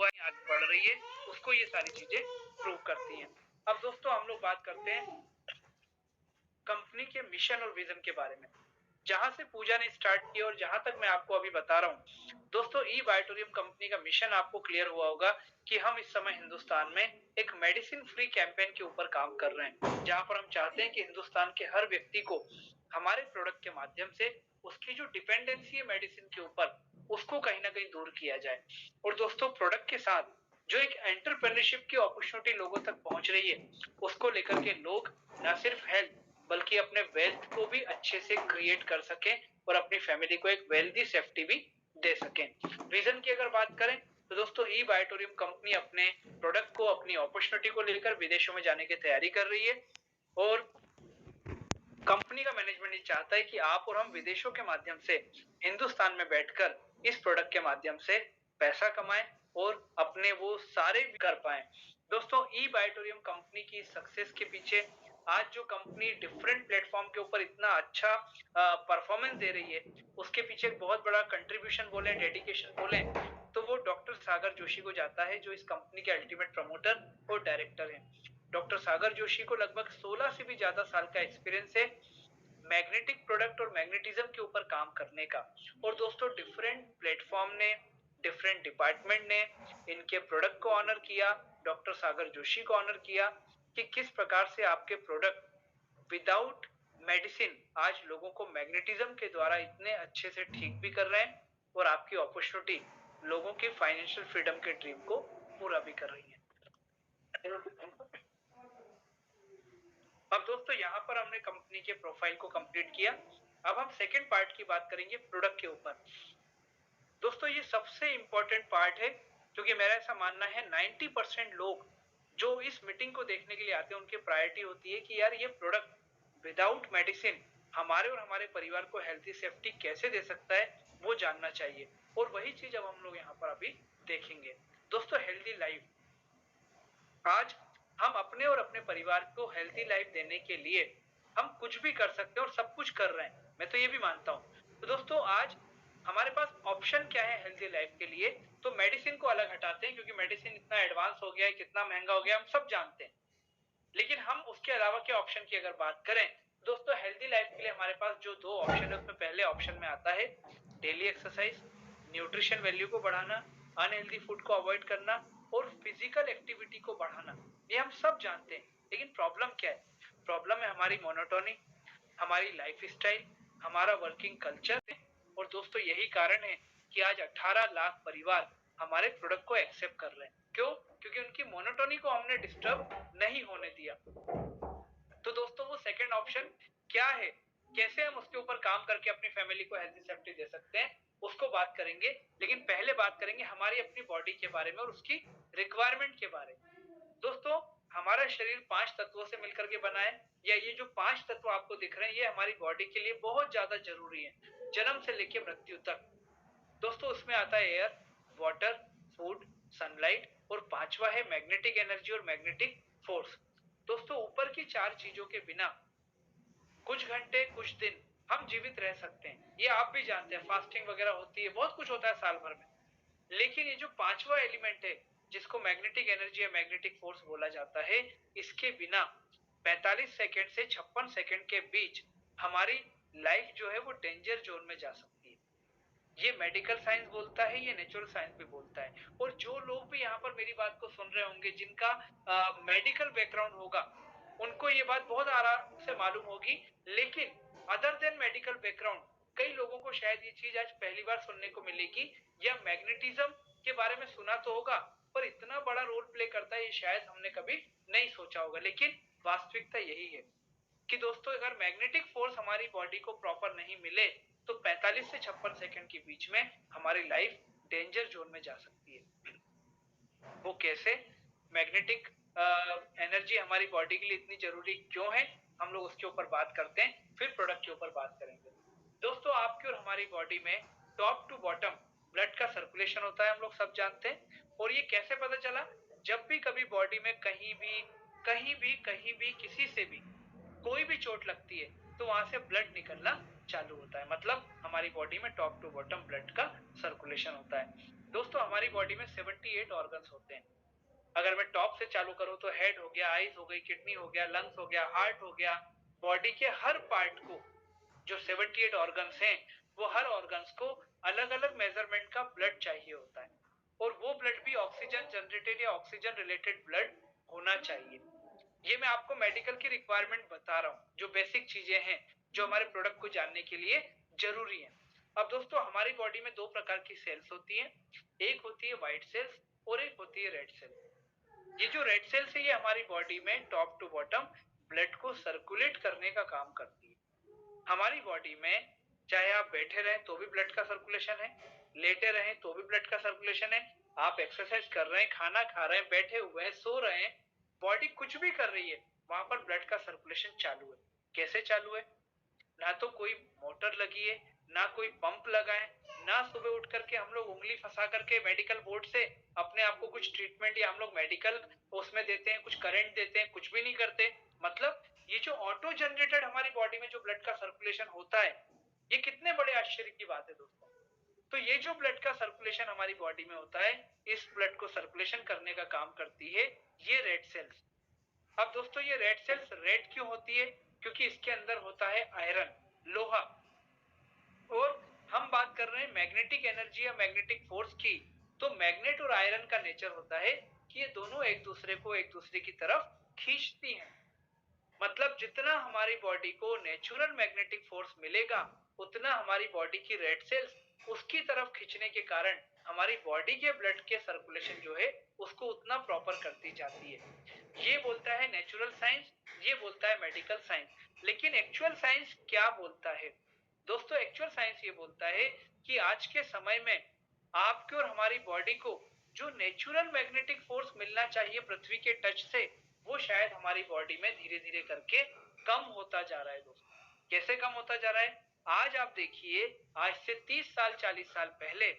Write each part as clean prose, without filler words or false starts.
दुआएं आगे बढ़ रही है, उसको ये सारी चीजें प्रूव करती हैं। अब दोस्तों हम लोग बात करते हैं कंपनी के मिशन और विजन के बारे में, जहां से पूजा ने स्टार्ट किया और जहां तक मैं आपको अभी बता रहा हूँ। दोस्तों ई बायोटोरियम कंपनी का मिशन आपको क्लियर हुआ होगा कि हम इस समय हिंदुस्तान में एक मेडिसिन फ्री कैंपेन के ऊपर काम कर रहे हैं, जहां पर हम चाहते हैं कि हिंदुस्तान के हर व्यक्ति को हमारे प्रोडक्ट के माध्यम से उसकी जो डिपेंडेंसी है मेडिसिन के ऊपर, उसको कहीं ना कहीं दूर किया जाए। और दोस्तों प्रोडक्ट के साथ जो एक एंटरप्रेन्योरशिप की अपॉर्चुनिटी लोगों तक पहुंच रही है, उसको लेकर के लोग न सिर्फ हेल्थ बल्कि अपने वेल्थ को भी अच्छे से क्रिएट कर सके और अपनी फैमिली को एक वेल्दी सेफ्टी भी दे सके। विजन की अगर बात करें तो दोस्तों ई बायोटोरियम कंपनी अपने प्रोडक्ट को, अपनी अपॉर्चुनिटी को लेकर विदेशों में जाने की तैयारी कर रही है और कंपनी का मैनेजमेंट ये चाहता है कि आप और हम विदेशों के माध्यम से हिंदुस्तान में बैठकर इस प्रोडक्ट के माध्यम से पैसा कमाएं और अपने वो सारे भी कर पाए। दोस्तों ई बायोटोरियम कंपनी की सक्सेस के पीछे आज जो कंपनी डिफरेंट प्लेटफॉर्म के ऊपर इतना अच्छा परफॉर्मेंस दे रही है, उसके पीछे एक बहुत बड़ा कंट्रीब्यूशन बोले, डेडिकेशन बोले, तो वो डॉक्टर सागर जोशी को जाता है, जो इस कंपनी के अल्टीमेट प्रमोटर और डायरेक्टर हैं। डॉक्टर सागर जोशी को लगभग 16 से भी ज्यादा साल का एक्सपीरियंस है मैग्नेटिक प्रोडक्ट और मैग्नेटिज्म के ऊपर काम करने का। और दोस्तों डिफरेंट प्लेटफॉर्म ने, डिफरेंट डिपार्टमेंट ने इनके प्रोडक्ट को ऑनर किया, डॉक्टर सागर जोशी को ऑनर किया कि किस प्रकार से आपके प्रोडक्ट विदाउट मेडिसिन आज लोगों को मैग्नेटिज्म के द्वारा इतने अच्छे से ठीक भी कर रहे हैं और आपकी अपॉर्चुनिटी लोगों के फाइनेंशियल फ्रीडम के ड्रीम को पूरा भी कर रही है। अब दोस्तों यहाँ पर हमने कंपनी के प्रोफाइल को कंप्लीट किया। अब हम सेकंड पार्ट की बात करेंगे प्रोडक्ट के ऊपर। दोस्तों ये सबसे इंपॉर्टेंट पार्ट है, क्योंकि मेरा ऐसा मानना है 90% लोग जो इस मीटिंग को देखने के लिए आते हैं, उनकी प्रायोरिटी होती है कि यार ये प्रोडक्ट विदाउट मेडिसिन हमारे और हमारे परिवार को हेल्थी सेफ्टी कैसे दे सकता है, वो जानना चाहिए। और वही चीज अब हम लोग यहाँ पर अभी देखेंगे। दोस्तों हेल्थी लाइफ, आज हम अपने और अपने परिवार को हेल्थी लाइफ देने के लिए हम कुछ भी कर सकते हैं और सब कुछ कर रहे हैं, मैं तो ये भी मानता हूं। तो दोस्तों आज हमारे पास ऑप्शन क्या है हेल्थी लाइफ के लिए, तो मेडिसिन को अलग हटाते हैं, क्योंकि मेडिसिन इतना एडवांस हो गया है, कितना महंगा हो गया हम सब जानते हैं। लेकिन हम उसके अलावा के ऑप्शन की अगर बात करें, दोस्तों हेल्थी लाइफ के लिए हमारे पास जो दो ऑप्शन है, उसमें पहले ऑप्शन में आता है डेली एक्सरसाइज, न्यूट्रिशन वैल्यू को बढ़ाना, अनहेल्दी फूड को अवॉइड करना और फिजिकल एक्टिविटी को बढ़ाना। ये हम सब जानते हैं, लेकिन प्रॉब्लम क्या है? प्रॉब्लम है हमारी मोनोटोनी, हमारी लाइफ स्टाइल, हमारा वर्किंग कल्चर। और दोस्तों यही कारण है कि आज 18 लाख परिवार हमारे प्रोडक्ट को एक्सेप्ट कर रहे हैं। क्यों? क्योंकि उनकी मोनोटोनी को हमने डिस्टर्ब नहीं होने दिया। तो दोस्तों वो सेकंड ऑप्शन क्या है, कैसे हम उसके ऊपर काम करके अपनी फैमिली को हेल्थी सेफ्टी दे सकते हैं, उसको बात करेंगे। लेकिन पहले बात करेंगे हमारी अपनी बॉडी के बारे में और उसकी रिक्वायरमेंट के बारे में। दोस्तों हमारा शरीर 5 तत्वों से मिलकर के बना है, या ये जो 5 तत्व आपको दिख रहे हैं, ये हमारी बॉडी के लिए बहुत ज्यादा जरूरी है, जन्म से लेकर मृत्यु तक। दोस्तों उसमें आता है एयर, वाटर, फूड, सनलाइट और पांचवा है मैग्नेटिक एनर्जी और मैग्नेटिक फोर्स। दोस्तों ऊपर की 4 चीजों के बिना कुछ घंटे, कुछ दिन हम जीवित रह सकते हैं, ये आप भी जानते हैं, फास्टिंग वगैरह होती है, बहुत कुछ होता है साल भर में। लेकिन ये जो पांचवा एलिमेंट है, जिसको मैग्नेटिक एनर्जी या मैग्नेटिक फोर्स बोला जाता है, इसके बिना 45 सेकंड से 56 सेकंड के बीच हमारी लाइफ जो है वो डेंजर जोन में जा सकती है। ये मेडिकल साइंस बोलता है, ये नेचुरल साइंस भी बोलता है। और जो लोग भी यहाँ पर मेरी बात को सुन रहे होंगे, जिनका मेडिकल बैकग्राउंड होगा, उनको ये बात बहुत आराम से मालूम होगी। लेकिन अदर देन मेडिकल बैकग्राउंड कई लोगों को शायद ये चीज आज पहली बार सुनने को मिलेगी, या मैग्नेटिज्म के बारे में सुना तो होगा, पर इतना बड़ा रोल प्ले करता है ये शायद हमने कभी नहीं सोचा होगा। लेकिन वास्तविकता यही है कि दोस्तों अगर मैग्नेटिक फोर्स हमारी बॉडी को प्रॉपर नहीं मिले, तो 45 से 56 सेकंड के बीच में हमारी लाइफ डेंजर जोन में जा सकती है। वो कैसे? मैग्नेटिक एनर्जी हमारी बॉडी के लिए इतनी जरूरी क्यों है, हम लोग उसके ऊपर बात करते हैं, फिर प्रोडक्ट के ऊपर बात करेंगे। दोस्तों आपकी और हमारी बॉडी में टॉप टू बॉटम ब्लड का सर्कुलेशन होता है, हम लोग सब जानते हैं। और ये कैसे पता चला? जब भी कभी बॉडी में कहीं भी किसी से भी कोई भी चोट लगती है, तो वहां से ब्लड निकलना चालू होता है, मतलब हमारी बॉडी में टॉप टू बॉटम ब्लड का सर्कुलेशन होता है। दोस्तों हमारी बॉडी में 78 ऑर्गन्स होते हैं। अगर मैं टॉप से चालू करूं तो हेड हो गया, आईज हो गई, किडनी हो गया, लंग्स हो गया, हार्ट हो गया। बॉडी के हर पार्ट को जो 78 ऑर्गन्स हैं, वो हर ऑर्गन्स को अलग अलग मेजरमेंट का ब्लड चाहिए होता है, और वो ब्लड भी ऑक्सीजन जनरेटेड या ऑक्सीजन रिलेटेड ब्लड होना चाहिए। ये मैं आपको मेडिकल की रिक्वायरमेंट बता रहा हूँ, जो बेसिक चीजें हैं जो हमारे प्रोडक्ट को जानने के लिए जरूरी है। अब दोस्तों हमारी बॉडी में दो प्रकार की सेल्स होती हैं, एक होती है व्हाइट सेल्स और एक होती है रेड सेल्स। ये जो रेड सेल्स है ये हमारी बॉडी में टॉप टू बॉटम ब्लड को सर्कुलेट करने का काम करती है। हमारी बॉडी में चाहे आप बैठे रहें तो भी ब्लड का सर्कुलेशन है, लेटे रहें तो भी ब्लड का सर्कुलेशन है, आप एक्सरसाइज कर रहे हैं, खाना खा रहे हैं, बैठे हुए हैं, सो रहे हैं, बॉडी कुछ भी कर रही है, वहां पर ब्लड का सर्कुलेशन चालू है। कैसे चालू है? ना तो कोई मोटर लगी है, ना कोई पंप लगा है, ना सुबह उठ करके हम लोग उंगली फंसा करके मेडिकल बोर्ड से अपने आप को कुछ ट्रीटमेंट या हम लोग मेडिकल उसमें देते हैं, कुछ करंट देते हैं, कुछ भी नहीं करते। मतलब ये जो ऑटो जनरेटेड हमारी बॉडी में जो ब्लड का सर्कुलेशन होता है, ये कितने बड़े आश्चर्य की बात है दोस्तों। तो ये जो ब्लड का सर्कुलेशन हमारी बॉडी में होता है, इस ब्लड को सर्कुलेशन करने का काम करती है ये रेड सेल्स। अब दोस्तों ये रेड सेल्स रेड क्यों होती है? क्योंकि इसके अंदर होता है आयरन, लोहा। और हम बात कर रहे हैं मैग्नेटिक एनर्जी या मैग्नेटिक फोर्स की, तो मैग्नेट और आयरन का नेचर होता है कि ये दोनों एक दूसरे को एक दूसरे की तरफ खींचती हैं। मतलब जितना हमारी बॉडी को नेचुरल मैग्नेटिक फोर्स मिलेगा, उतना हमारी बॉडी की रेड सेल्स उसकी तरफ खींचने के कारण हमारी बॉडी के ब्लड के सर्कुलेशन जो है उसको उतना प्रॉपर करती जाती है। ये बोलता है नेचुरल साइंस, ये बोलता है मेडिकल साइंस। लेकिन एक्चुअल साइंस क्या बोलता है? दोस्तों एक्चुअल साइंस ये बोलता है कि आज के समय में आपके और हमारी बॉडी को जो नेचुरल मैग्नेटिक फोर्स मिलना चाहिए पृथ्वी के टच से, वो शायद हमारी बॉडी में धीरे धीरे करके कम होता जा रहा है दोस्तों। कैसे कम होता जा रहा है? आज आप देखिए, आज से 30 साल 40 साल पहले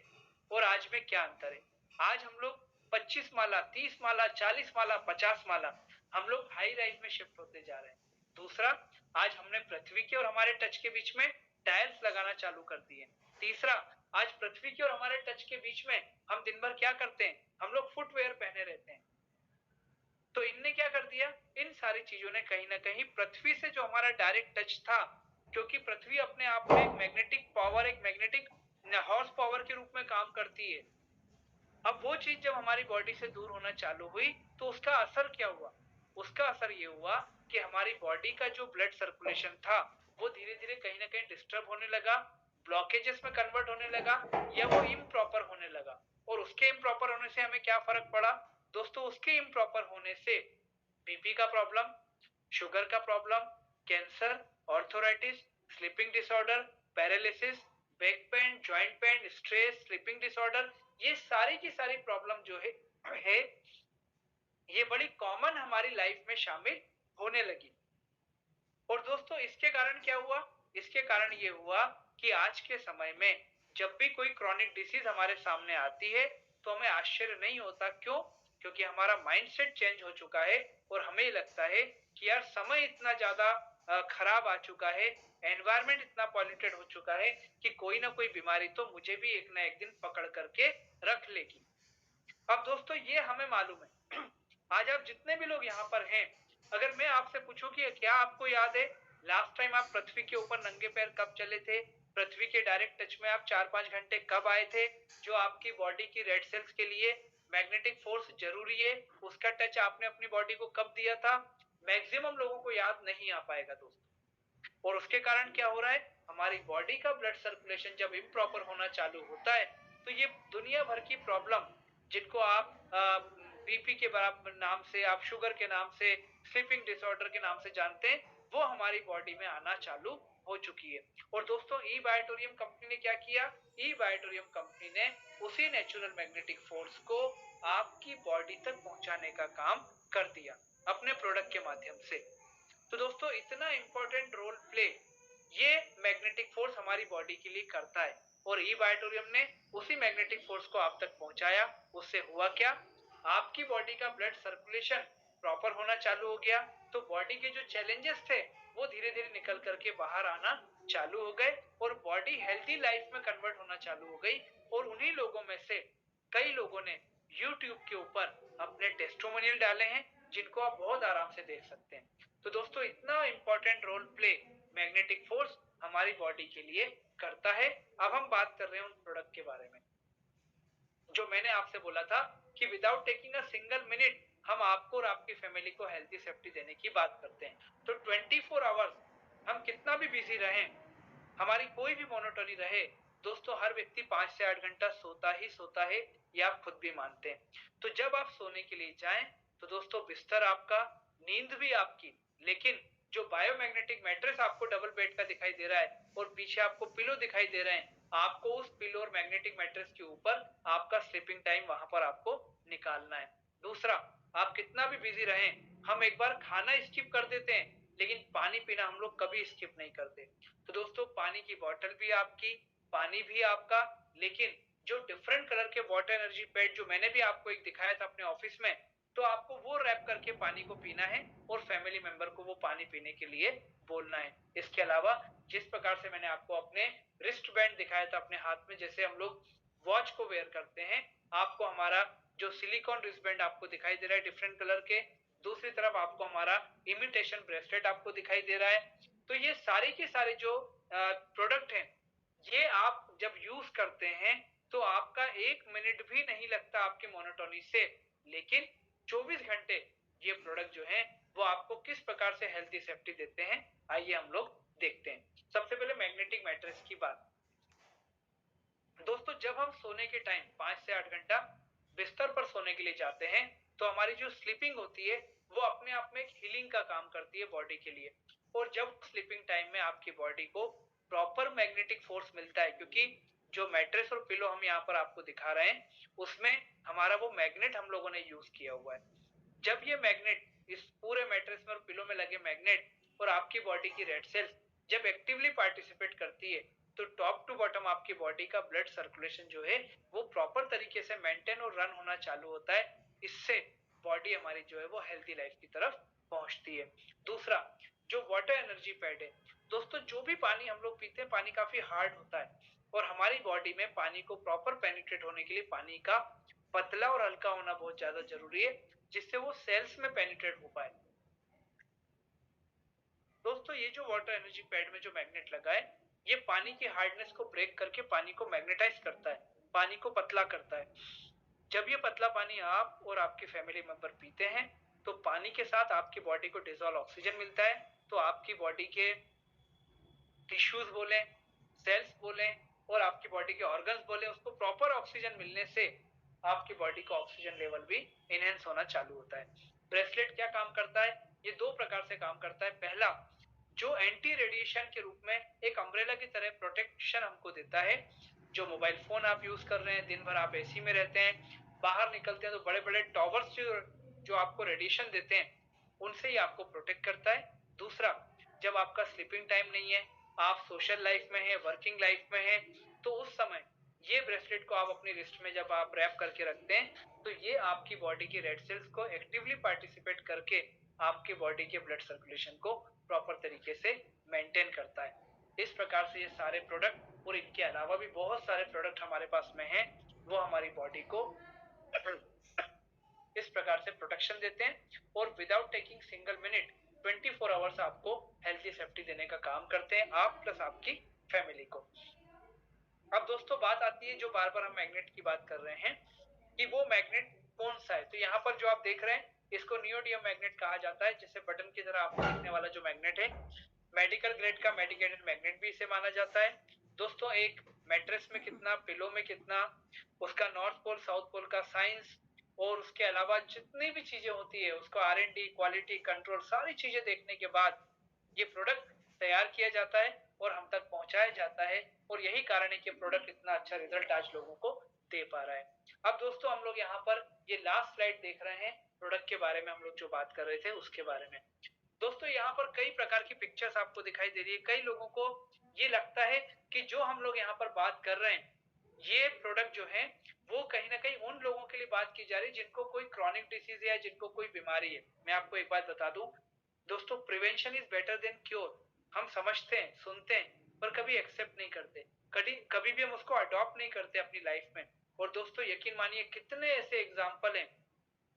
और आज में क्या अंतर है। आज हम लोग 25 माला, 30 माला, 40 माला, 50 माला हम लोग हाई राइज में शिफ्ट होते जा रहे हैं। दूसरा, आज हमने पृथ्वी के और हमारे टच के बीच में टाइल्स लगाना चालू कर दिए। तीसरा, आज पृथ्वी के और हमारे टच के बीच में हम दिन भर क्या करते हैं? हम लोग फुटवेयर पहने रहते हैं। तो इनने क्या कर दिया? इन सारी चीजों ने कहीं ना कहीं पृथ्वी से जो हमारा डायरेक्ट टच था, क्योंकि पृथ्वी अपने आप में एक मैग्नेटिक पावर, एक मैग्नेटिक हॉर्स पावर के रूप में काम करती है। अब वो चीज जब हमारी बॉडी से दूर होना चालू हुई, तो उसका असर क्या हुआ? उसका असर ये हुआ कि हमारी बॉडी का जो ब्लड सर्कुलेशन था, वो धीरे धीरे कहीं ना कहीं डिस्टर्ब होने लगा, ब्लॉकेजेस में कन्वर्ट होने लगा, या वो इम्प्रॉपर होने लगा। और उसके इम्प्रॉपर होने से हमें क्या फर्क पड़ा? दोस्तों उसके इम्प्रॉपर होने से बीपी का प्रॉब्लम, शुगर का problem, cancer, arthritis, sleeping disorder, paralysis, back pain, joint pain, stress, sleeping disorder, ये सारी की सारी प्रॉब्लम जो है ये बड़ी कॉमन हमारी लाइफ में शामिल होने लगी। और दोस्तों इसके कारण क्या हुआ? इसके कारण ये हुआ कि आज के समय में जब भी कोई क्रॉनिक डिसीज हमारे सामने आती है, तो हमें आश्चर्य नहीं होता। क्यों? क्योंकि हमारा माइंडसेट चेंज हो चुका है, और हमें लगता है कि यार समय इतना ज्यादा खराब आ चुका है, एनवायरमेंट इतना पॉल्यूटेड हो चुका है कि कोई ना कोई बीमारी तो मुझे भी एक ना एक दिन पकड़ करके रख लेगी। अब दोस्तों ये हमें मालूम है। आज आप जितने भी लोग यहाँ पर हैं, अगर मैं आपसे पूछूं कि क्या आपको याद है लास्ट टाइम आप पृथ्वी के ऊपर नंगे पैर कब चले थे? पृथ्वी के डायरेक्ट टच में आप 4-5 घंटे कब आए थे? जो आपकी बॉडी की रेड सेल्स के लिए मैग्नेटिक फोर्स जरूरी है, उसका टच आपने अपनी बॉडी को कब दिया था? मैक्सिमम लोगों को याद नहीं आ पाएगा दोस्तों। और उसके कारण क्या हो रहा है? हमारी बॉडी का ब्लड सर्कुलेशन जब इम्प्रॉपर होना चालू होता है, तो ये दुनिया भर की प्रॉब्लम, जिनको आप बीपी के बराबर नाम से, आप शुगर के नाम से, स्लीपिंग डिसऑर्डर के नाम से जानते हैं, वो हमारी बॉडी में आना चालू हो चुकी है। और दोस्तों ई बायोटोरियम कंपनी ने क्या किया? ई बायोटोरियम कंपनी ने उसी नेचुरल मैग्नेटिक फोर्स को आपकी बॉडी तक पहुंचाने का काम कर दिया अपने प्रोडक्ट के माध्यम से। तो दोस्तों इतना इंपॉर्टेंट रोल प्ले ये मैग्नेटिक फोर्स हमारी बॉडी के लिए करता है, और ई बायोटोरियम ने उसी मैग्नेटिक फोर्स को आप तक पहुंचाया। उससे हुआ क्या? आपकी बॉडी का ब्लड सर्कुलेशन प्रॉपर होना चालू हो गया, तो बॉडी के जो चैलेंजेस थे वो धीरे धीरे निकल करके बाहर आना चालू हो गए, और बॉडी हेल्थी लाइफ में कन्वर्ट होना चालू हो गई। और उन्हीं लोगों में से कई लोगों ने यूट्यूब के ऊपर अपने टेस्टिमोनियल डाले हैं, जिनको आप बहुत आराम से देख सकते हैं। तो दोस्तों इतना important role play magnetic force हमारी बॉडी के लिए करता है। अब हम बात कर रहे हैं उन प्रोडक्ट के बारे में जो मैंने आपसे बोला था कि without taking a single minute हम आपको और आपकी फैमिली को हेल्थी सेफ्टी देने की बात करते हैं। तो 24 आवर्स हम कितना भी बिजी रहें, हमारी कोई भी मोनोटोनी रहे, दोस्तों हर व्यक्ति 5 से 8 घंटा सोता ही सोता है, ये आप खुद भी मानते हैं। तो जब आप सोने के लिए जाएं, तो दोस्तों बिस्तर आपका, नींद भी आपकी, लेकिन जो बायोमैग्नेटिक मैट्रेस आपको डबल बेड का दिखाई दे रहा है और पीछे आपको पिलो दिखाई दे रहे हैं, आपको उस पिलो और मैग्नेटिक मैट्रेस के ऊपर आपका स्लीपिंग टाइम वहां पर आपको निकालना है। दूसरा, आप कितना भी बिजी रहें, हम एक बार खाना स्किप कर देते हैं, लेकिन पानी पीना हम लोग कभी स्किप नहीं करते। तो दोस्तों पानी की बॉटल भी आपकी, पानी भी आपका, लेकिन जो डिफरेंट कलर के वाटर एनर्जी पैड जो मैंने भी आपको एक दिखाया था अपने ऑफिस में, तो आपको वो रैप करके पानी को पीना है और फैमिली मेंबर को वो पानी पीने के लिए बोलना है। इसके अलावा जिस प्रकार से मैंने आपको अपने रिस्ट बैंड दिखाया था अपने हाथ में, जैसे हम लोग वॉच को वेयर करते हैं, आपको हमारा जो सिलिकॉन रिस्ट बैंड आपको दिखाई दे रहा है डिफरेंट कलर के, दूसरी तरफ आपको हमारा इमिटेशन ब्रेसलेट आपको दिखाई दे रहा है। तो ये सारे के सारे जो प्रोडक्ट हैं, ये आप जब यूज करते हैं तो आपका 1 मिनट भी नहीं लगता आपकी मोनोटोनी से। लेकिन 24 घंटे ये प्रोडक्ट जो है वो आपको किस प्रकार से हेल्थी सेफ्टी देते हैं, आइए हम लोग देखते हैं। सबसे पहले मैग्नेटिक मैट्रेस की बात। दोस्तों जब हम सोने के टाइम 5 से 8 घंटा बिस्तर पर सोने के लिए जाते हैं, तो हमारी जो स्लीपिंग होती है वो अपने आप में एक हीलिंग का काम करती है बॉडी के लिए। और जब स्लीपिंग टाइम में आपकी बॉडी को प्रॉपर मैग्नेटिक फोर्स मिलता है, क्योंकि जो मैट्रेस और पिलो हम यहाँ पर आपको दिखा रहे हैं, उसमें हमारा वो मैग्नेट हम लोगों ने यूज किया हुआ है। जब ये मैग्नेट, इस पूरे मैट्रेस में और पिलो में लगे मैग्नेट और आपकी बॉडी की रेड सेल्स जब एक्टिवली पार्टिसिपेट करती है, तो टॉप टू बॉटम आपकी बॉडी का ब्लड सर्कुलेशन जो है वो प्रॉपर तरीके से मेंटेन और रन होना चालू होता है। इससे बॉडी हमारी जो है वो हेल्थी लाइफ की तरफ पहुंचती है। दूसरा, जो वाटर एनर्जी पैड है, दोस्तों जो भी पानी हम लोग पीते हैं, पानी काफी हार्ड होता है और हमारी बॉडी में पानी को प्रॉपर पेनिट्रेट होने के लिए पानी का पतला और हल्का होना बहुत ज्यादा जरूरी है, जिससे वो सेल्स में पेनिट्रेट हो पाए। दोस्तों ये जो वाटर एनर्जी पैड में जो मैग्नेट लगा है, ये पानी की हार्डनेस को ब्रेक करके पानी को मैग्नेटाइज करता है, पानी को पतला करता है। जब ये पतला पानी आप और आपके फैमिली मेंबर पीते हैं, तो पानी के साथ आपकी बॉडी को डिजोल्व ऑक्सीजन मिलता है, तो आपकी बॉडी के टिश्यूज बोले, सेल्स बोले और आपकी बॉडी के ऑर्गन्स बोले, उसको प्रॉपर ऑक्सीजन मिलने से आपकी बॉडी का ऑक्सीजन लेवल भी इनहेंस होना चालू होता है। ब्रेसलेट क्या काम करता है? ये दो प्रकार से काम करता है। पहला, जो एंटी रेडिएशन के रूप में एक अम्ब्रेला की तरह प्रोटेक्शन हमको देता है। जो मोबाइल फोन आप यूज कर रहे हैं, दिन भर आप एसी में रहते हैं, बाहर निकलते हैं तो बड़े बड़े टॉवर्स जो आपको रेडिएशन देते हैं, उनसे ही आपको प्रोटेक्ट करता है। दूसरा, जब आपका स्लीपिंग टाइम नहीं है, आप सोशल लाइफ में है, वर्किंग लाइफ में है, तो उस समय ये ब्रेसलेट को आप अपनी रिस्ट में जब आप रैप करके रखते हैं, तो ये आपकी बॉडी की रेड सेल्स को एक्टिवली पार्टिसिपेट करके आपकी बॉडी के ब्लड सर्कुलेशन को प्रॉपर तरीके से मेंटेन करता है। इस प्रकार से ये सारे प्रोडक्ट और इनके अलावा भी बहुत सारे प्रोडक्ट हमारे पास में हैं, वो हमारी बॉडी को इस प्रकार से प्रोटेक्शन देते हैं और without taking single minute 24 hours आपको हेल्थी सेफ्टी देने का काम करते हैं, आप प्लस आपकी फैमिली को। अब दोस्तों बात आती है, जो बार बार हम मैग्नेट की बात कर रहे हैं, कि वो मैग्नेट कौन सा है। तो यहाँ पर जो आप देख रहे हैं, इसको नियोडियम मैग्नेट कहा जाता है, जिससे बटन की तरह आपको दिखने वाला जो मैग्नेट है, मेडिकल ग्रेड का मेडिकेटेड मैग्नेट भी इसे माना जाता है। दोस्तों एक मैट्रेस में कितना, पिलो में कितना, उसका नॉर्थ पोल साउथ पोल का साइंस और उसके अलावा जितनी भी चीजें होती है, उसको R&D, क्वालिटी कंट्रोल, सारी चीजें देखने के बाद ये प्रोडक्ट तैयार किया जाता है और हम तक पहुंचाया जाता है। और यही कारण है कि प्रोडक्ट इतना अच्छा रिजल्ट आज लोगों को दे पा रहा है। अब दोस्तों हम लोग यहाँ पर ये लास्ट स्लाइड देख रहे हैं, प्रोडक्ट के बारे में हम लोग जो बात कर रहे थे उसके बारे में। दोस्तों यहाँ पर कई प्रकार की पिक्चर्स आपको दिखाई दे रही है। कई लोगों को ये लगता है कि जो हम लोग यहाँ पर बात कर रहे हैं, ये प्रोडक्ट जो है वो कहीं ना कहीं उन लोगों के लिए बात की जा रही है जिनको कोई क्रॉनिक डिसीज है, जिनको कोई बीमारी है। मैं आपको एक बात बता दूं दोस्तों, prevention is better than cure. हम समझते हैं, सुनते हैं, पर कभी एक्सेप्ट नहीं करते, कभी कभी भी हम उसको अडॉप्ट नहीं करते अपनी लाइफ में। और दोस्तों यकीन मानिए कितने ऐसे एग्जाम्पल हैं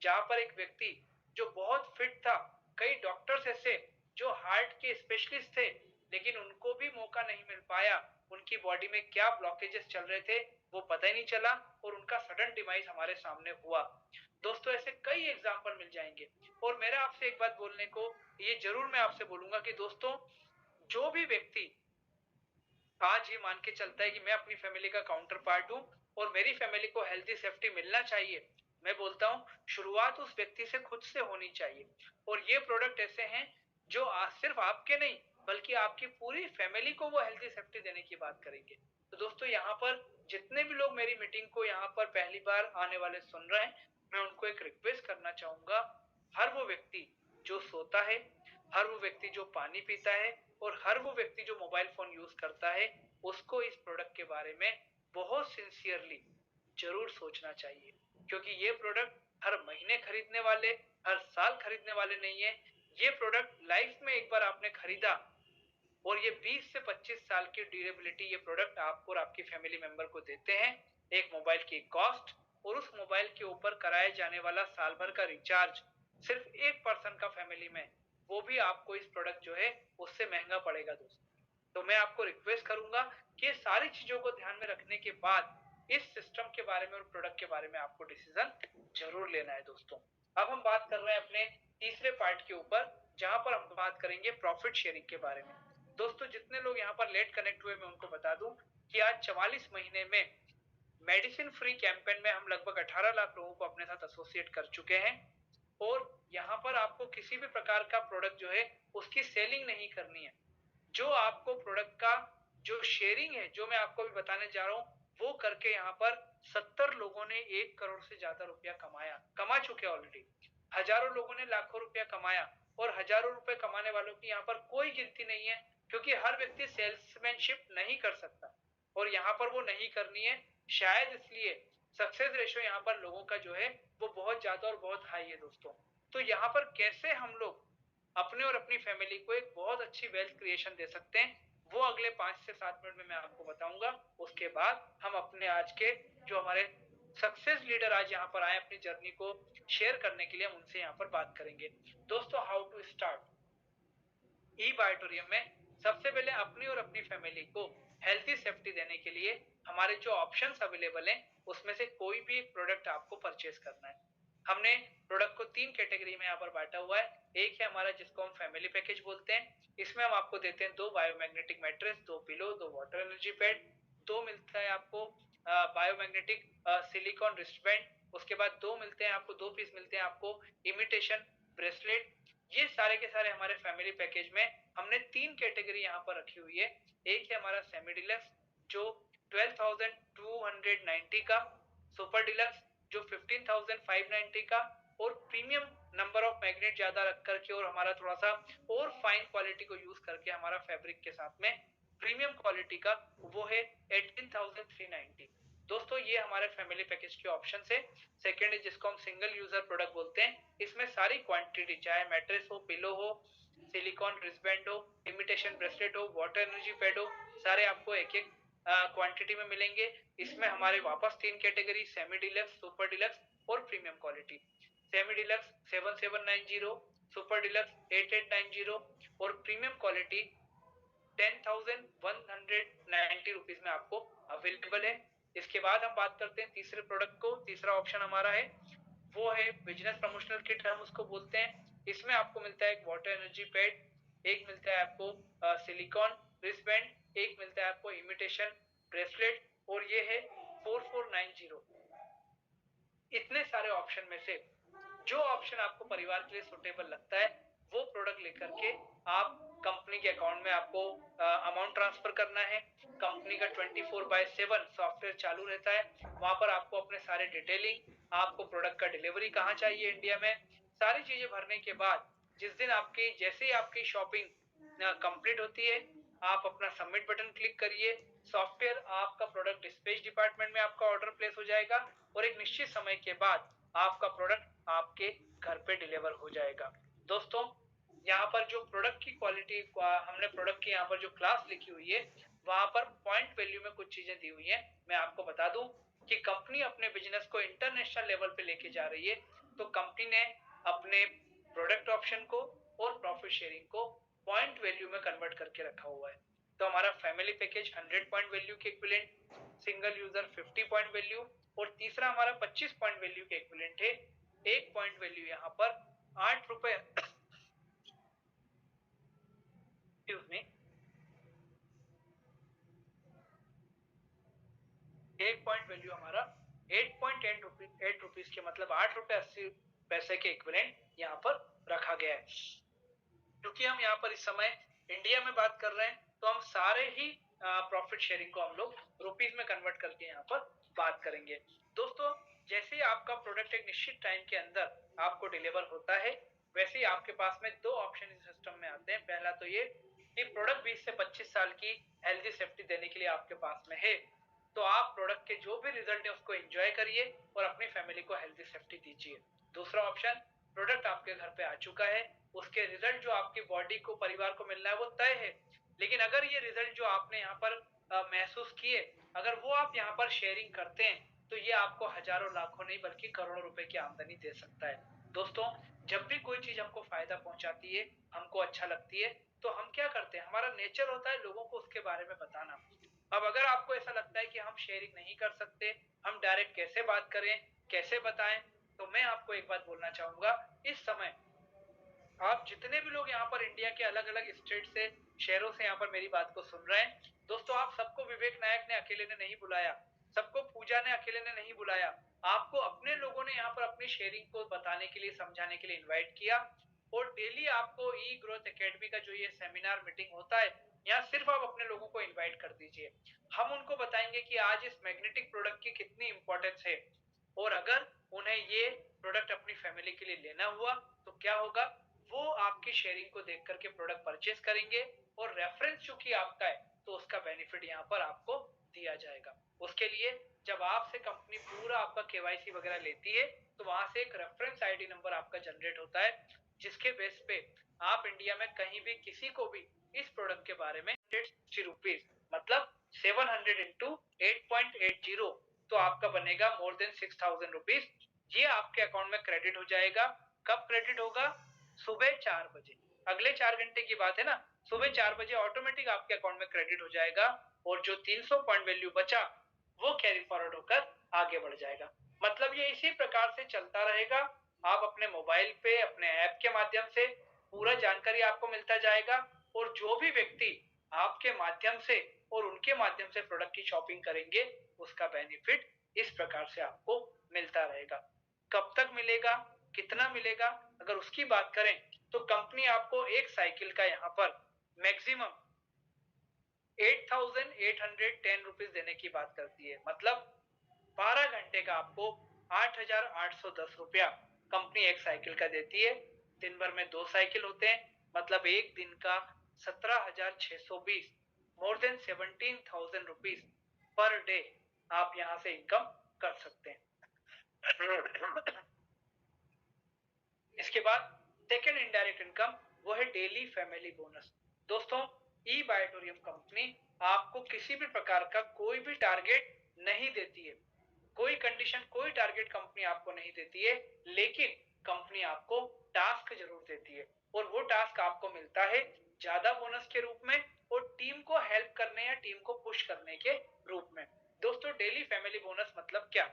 जहां पर एक व्यक्ति जो बहुत फिट था, कई डॉक्टर्स ऐसे जो हार्ट के स्पेशलिस्ट थे, लेकिन उनको भी मौका नहीं मिल पाया, उनकी बॉडी में क्या ब्लॉकेजेस चल रहे थे वो पता ही नहीं चला और उनका सडन डिमाइस हमारे सामने हुआ। दोस्तों ऐसे कई एग्जाम्पल मिल जाएंगे और मेरा आपसे एक बात बोलने को ये जरूर मैं आपसे बोलूंगा कि दोस्तों जो भी व्यक्ति आज ये मान के चलता है कि मैं अपनी फैमिली का काउंटर पार्ट हूँ और मेरी फैमिली को हेल्थी सेफ्टी मिलना चाहिए, मैं बोलता हूँ शुरुआत उस व्यक्ति से खुद से होनी चाहिए। और ये प्रोडक्ट ऐसे हैं जो सिर्फ आपके नहीं बल्कि आपकी पूरी फैमिली को वो हेल्थी सेफ्टी देने की बात करेंगे। तो दोस्तों यहाँ पर जितने भी लोग मेरी मीटिंग को यहाँ पर पहली बार आने वाले सुन रहे हैं, मैं उनको एक रिक्वेस्ट करना चाहूंगा, हर वो व्यक्ति जो सोता है, हर वो व्यक्ति जो पानी पीता है और हर वो व्यक्ति जो मोबाइल फोन यूज करता है, उसको इस प्रोडक्ट के बारे में बहुत सिंसियरली जरूर सोचना चाहिए। क्योंकि ये प्रोडक्ट हर महीने खरीदने वाले, हर साल खरीदने वाले नहीं है। ये प्रोडक्ट लाइफ में एक बार आपने खरीदा और ये 20 से 25 साल की ड्यूरेबिलिटी ये प्रोडक्ट आपको और आपकी फैमिली मेंबर को देते हैं। एक मोबाइल की कॉस्ट और उस मोबाइल के ऊपर कराया जाने वाला साल भर का रिचार्ज सिर्फ एक पर्सन का फैमिली में, वो भी आपको इस प्रोडक्ट जो है उससे महंगा पड़ेगा दोस्तों। तो मैं आपको रिक्वेस्ट करूंगा कि ये सारी चीजों को ध्यान में रखने के बाद इस सिस्टम के बारे में और प्रोडक्ट के बारे में आपको डिसीजन जरूर लेना है दोस्तों। अब हम बात कर रहे हैं अपने तीसरे पार्ट के ऊपर, जहां पर हम बात करेंगे प्रॉफिट शेयरिंग के बारे में। दोस्तों जितने लोग यहाँ पर लेट कनेक्ट हुए मैं उनको बता दूं कि आज 44 महीने में मेडिसिन फ्री कैंपेन में हम लगभग 18 लाख लोगों को अपने साथ एसोसिएट कर चुके हैं। और यहाँ पर आपको किसी भी प्रकार का प्रोडक्ट जो है उसकी सेलिंग नहीं करनी है। जो आपको प्रोडक्ट का जो शेयरिंग है, जो मैं आपको भी बताने जा रहा हूँ, वो करके यहाँ पर 70 लोगों ने 1 करोड़ से ज्यादा रुपया कमा चुके ऑलरेडी। हजारों लोगों ने लाखों रुपया कमाया और हजारों रुपए कमाने वालों की यहाँ पर कोई गिनती नहीं है, क्योंकि हर व्यक्ति सेल्समैनशिप नहीं कर सकता और यहाँ पर वो नहीं करनी है, शायद इसलिए सक्सेस रेशो यहाँ पर लोगों का जो है वो बहुत ज्यादा और बहुत हाई है दोस्तों। तो यहाँ पर कैसे हम लोग अपने और अपनी फैमिली को एक बहुत अच्छी वेल्थ क्रिएशन दे सकते हैं, वो अगले 5 से 7 मिनट में मैं आपको बताऊंगा। उसके बाद हम अपने आज के जो हमारे सक्सेस लीडर आज यहाँ पर आए अपनी जर्नी को शेयर करने के लिए, हम उनसे यहाँ पर बात करेंगे। दोस्तों हाउ टू स्टार्ट ई बायोटोरियम में सबसे पहले अपनी और अपनी फैमिली को हेल्थी सेफ्टी देने के लिए हमारे जो ऑप्शंस अवेलेबल हैं उसमें से कोई भी एक प्रोडक्ट आपको परचेज करना है। हमने प्रोडक्ट को 3 कैटेगरी में यहाँ पर बांटा हुआ है। एक है हमारा जिसको हम फैमिली पैकेज बोलते हैं, इसमें हम आपको देते हैं 2 biomagnetic mattress, 2 pillow, 2 water energy pad, 2 मिलता है आपको बायोमैग्नेटिक सिलिकॉन रिस्टबैंड, उसके बाद 2 मिलते हैं आपको, 2 पीस मिलते हैं आपको इमिटेशन ब्रेसलेट। ये सारे के सारे हमारे फैमिली पैकेज में हमने 3 कैटेगरी यहाँ पर रखी हुई है। एक है हमारा सेमी डिलक्स जो 12,290 का, सुपर डिलक्स जो 15,590 का, और प्रीमियम नंबर ऑफ मैग्नेट ज्यादा रख करके और हमारा थोड़ा सा और फाइन क्वालिटी को यूज करके हमारा फैब्रिक के साथ में प्रीमियम क्वालिटी का, वो है 18,390। दोस्तों ये हमारे फैमिली पैकेज के ऑप्शन है। सेकेंड है जिसको हम सिंगल यूजर प्रोडक्ट बोलते हैं, इसमें सारी क्वांटिटी चाहे मैट्रेस हो, पिलो हो, सिलिकॉन रिस्टबैंड हो, इमिटेशन ब्रेसलेट हो, वाटर एनर्जी पैड हो, सारे आपको एक एक क्वांटिटी में मिलेंगे। इसमें हमारे वापस 3 category semi deluxe, super deluxe और premium quality. Semi deluxe 7790, super deluxe 8890 और प्रीमियम क्वालिटी 10,190 रुपीज में आपको अवेलेबल है। इसके बाद हम बात करते हैं तीसरे प्रोडक्ट को। तीसरा ऑप्शन हमारा है वो है बिजनेस प्रमोशनल किट हम उसको बोलते हैं। इसमें आपको मिलता है एक वाटर एनर्जी पैड, एक मिलता है आपको सिलिकॉन रिस्टबैंड, एक मिलता है आपको इमिटेशन ब्रेसलेट और ये है 4490। इतने सारे ऑप्शन में से जो ऑप्शन आपको परिवार के लिए सुटेबल लगता है वो प्रोडक्ट लेकर के आप कंपनी के अकाउंट में आपको अमाउंट ट्रांसफर करना है। कंपनी का 24/7 सॉफ्टवेयर चालू रहता है, वहां पर आपको अपने सारे डिटेलिंग, आपको प्रोडक्ट का डिलीवरी कहाँ चाहिए इंडिया में, सारी चीजें भरने के बाद जिस दिन आपकी जैसे ही आपकी शॉपिंग कंप्लीट होती है, आप अपना सबमिट बटन क्लिक करिए, सॉफ्टवेयर आपका प्रोडक्ट डिस्पैच डिपार्टमेंट में आपका ऑर्डर प्लेस हो जाएगा और एक निश्चित समय के बाद आपका प्रोडक्ट आपके घर पे डिलीवर हो जाएगा। दोस्तों यहाँ पर जो प्रोडक्ट की क्वालिटी, हमने प्रोडक्ट की यहाँ पर जो क्लास लिखी हुई है वहां पर पॉइंट वैल्यू में कुछ चीजें दी हुई है, मैं आपको बता दूं कि कंपनी अपने बिजनेस को इंटरनेशनल लेवल पे लेके जा रही है, तो कंपनी ने अपने प्रोडक्ट ऑप्शन को और प्रॉफिट शेयरिंग को पॉइंट वैल्यू में कन्वर्ट करके रखा हुआ है। तो हमारा फैमिली पैकेज 100 पॉइंट वैल्यू के equivalent, single user 50 point value और तीसरा हमारा 25 पॉइंट वैल्यू के इक्विवेलेंट है। एक पॉइंट वैल्यू यहाँ पर 8 रुपए एक्सक्यूज मी, एक पॉइंट वैल्यू हमारा 8 रुपीज के मतलब 8 रुपए 80 पैसे के इक्विवेलेंट यहाँ पर रखा गया है। क्योंकि हम यहाँ पर इस समय इंडिया में बात कर रहे हैं, तो हम सारे ही प्रॉफिट शेयरिंग को हम लोग रुपीज में कन्वर्ट करके यहाँ पर बात करेंगे। दोस्तों, जैसे ही आपका प्रोडक्ट एक निश्चित टाइम के अंदर आपको डिलीवर होता है, वैसे ही आपके पास में दो ऑप्शन इस सिस्टम में आते हैं। पहला तो ये कि प्रोडक्ट 20 से 25 साल की हेल्दी सेफ्टी देने के लिए आपके पास में है, तो आप प्रोडक्ट के जो भी रिजल्ट है उसको एंजॉय करिए और अपनी फैमिली को हेल्दी सेफ्टी दीजिए। दूसरा ऑप्शन, प्रोडक्ट आपके घर पे आ चुका है, उसके रिजल्ट जो आपकी बॉडी को, परिवार को मिलना है वो तय है, लेकिन अगर ये रिजल्ट जो आपने यहाँ पर महसूस किए, अगर वो आप यहाँ पर शेयरिंग करते हैं, तो ये आपको हजारों लाखों नहीं बल्कि करोड़ों रुपए की आमदनी दे सकता है। दोस्तों, जब भी कोई चीज हमको फायदा पहुंचाती है, हमको अच्छा लगती है, तो हम क्या करते हैं, हमारा नेचर होता है लोगों को उसके बारे में बताना। अब अगर आपको ऐसा लगता है कि हम शेयरिंग नहीं कर सकते, हम डायरेक्ट कैसे बात करें, कैसे बताएं, तो मैं आपको एक बात बोलना चाहूंगा। इस समय आप जितने भी लोग यहाँ पर इंडिया के अलग अलग स्टेट से, शहरों से यहाँ पर मेरी बात को सुन रहे हैं, दोस्तों आप सबको विवेक नायक ने अकेले ने नहीं बुलाया, सबको पूजा ने अकेले ने नहीं बुलाया, आपको अपने लोगों ने यहाँ पर अपनी शेयरिंग को बताने के लिए, समझाने के लिए इन्वाइट किया। और डेली आपको ई ग्रोथ एकेडमी का जो ये सेमिनार मीटिंग होता है, यहाँ सिर्फ आप अपने लोगों को इन्वाइट कर दीजिए। हम उनको बताएंगे कि आज इस मैग्नेटिक प्रोडक्ट की कितनी इंपॉर्टेंस है, और अगर उन्हें ये प्रोडक्ट अपनी फैमिली के लिए लेना हुआ तो क्या होगा, वो आपकी शेयरिंग को देख करके प्रोडक्ट परचेस करेंगे, और रेफरेंस चूंकि आपका है तो उसका बेनिफिट यहाँ पर आपको दिया जाएगा। उसके लिए जब आपसे कंपनी पूरा आपका केवाईसी वगैरह लेती है, तो वहां से एक रेफरेंस आईडी नंबर आपका जनरेट होता है, जिसके बेस पे आप इंडिया में कहीं भी किसी को भी इस प्रोडक्ट के बारे में 160 रुपीज मतलब 700 इंटू 8.80, तो आपका बनेगा मोर देन 6000 रुपीज। ये आपके अकाउंट में क्रेडिट हो जाएगा। कब क्रेडिट होगा, सुबह 4 बजे, अगले 4 घंटे की बात है ना, सुबह 4 बजे ऑटोमेटिक आपके अकाउंट में क्रेडिट हो जाएगा, और जो 300 पॉइंट वैल्यू बचा वो कैरी फॉरवर्ड होकर आगे बढ़ जाएगा। मतलब ये इसी प्रकार से चलता रहेगा। आप अपने मोबाइल पे अपने ऐप के माध्यम से पूरा जानकारी आपको मिलता जाएगा, और जो भी व्यक्ति आपके माध्यम से और उनके माध्यम से प्रोडक्ट की शॉपिंग करेंगे, उसका बेनिफिट इस प्रकार से आपको मिलता रहेगा। कब तक मिलेगा, कितना मिलेगा, अगर उसकी बात करें, तो कंपनी आपको एक साइकिल का यहाँ पर मैक्सिमम 8810 रुपीज देने की बात करती है। मतलब 12 घंटे का आपको 8810 रुपया कंपनी एक साइकिल का देती है। दिन भर में 2 साइकिल होते हैं, मतलब एक दिन का 17,620, more than 17,000 rupees per day आप यहाँ से इनकम कर सकते हैं। इसके बाद सेकेंड इनडायरेक्ट इनकम, वो है डेली फैमिली बोनस। दोस्तों, ई बायोटोरियम कंपनी आपको किसी भी प्रकार का कोई भी टारगेट नहीं देती है, कोई कंडीशन, कोई टारगेट कंपनी आपको नहीं देती है, लेकिन कंपनी आपको टास्क जरूर देती है, और वो टास्क आपको मिलता है ज्यादा बोनस के रूप में, और टीम को हेल्प करने या टीम को पुश करने के रूप में। दोस्तों, डेली फैमिली बोनस मतलब क्या,